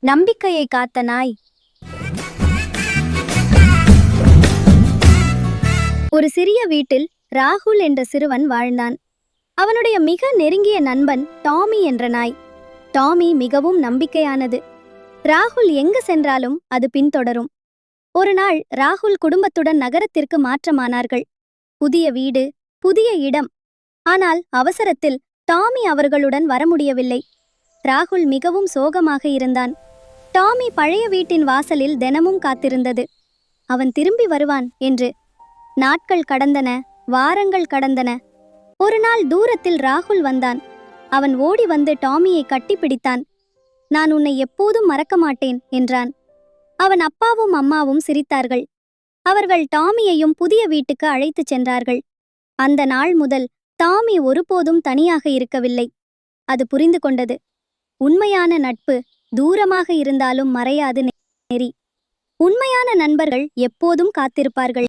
நம்பிக்கையை காத்த நாய். ஒரு சிறிய வீட்டில் ராகுல் என்ற சிறுவன் வாழ்ந்தான். அவனுடைய மிக நெருங்கிய நண்பன் டாமி என்ற நாய். டாமி மிகவும் நம்பிக்கையானது. ராகுல் எங்கு சென்றாலும் அது பின்தொடரும். ஒரு நாள் ராகுல் குடும்பத்துடன் நகரத்திற்கு மாற்றமானார்கள். புதிய வீடு, புதிய இடம். ஆனால் அவசரத்தில் டாமி அவர்களுடன் வர முடியவில்லை. ராகுல் மிகவும் சோகமாக இருந்தான். டாமி பழைய வீட்டின் வாசலில் தினமும் காத்திருந்தது. அவன் திரும்பி வருவான் என்று. நாட்கள் கடந்தன, வாரங்கள் கடந்தன. ஒரு நாள் தூரத்தில் ராகுல் வந்தான். அவன் ஓடி வந்து டாமியை கட்டிப்பிடித்தான். நான் உன்னை எப்போதும் மறக்க மாட்டேன் என்றான். அவன் அப்பாவும் அம்மாவும் சிரித்தார்கள். அவர்கள் டாமியையும் புதிய வீட்டுக்கு அழைத்துச் சென்றார்கள். அந்த நாள் முதல் டாமி ஒருபோதும் தனியாக இருக்கவில்லை. அது புரிந்து கொண்டது. உண்மையான நட்பு தூரமாக இருந்தாலும் மறையாது நெறி. உண்மையான நண்பர்கள் எப்போதும் காத்திருப்பார்கள்.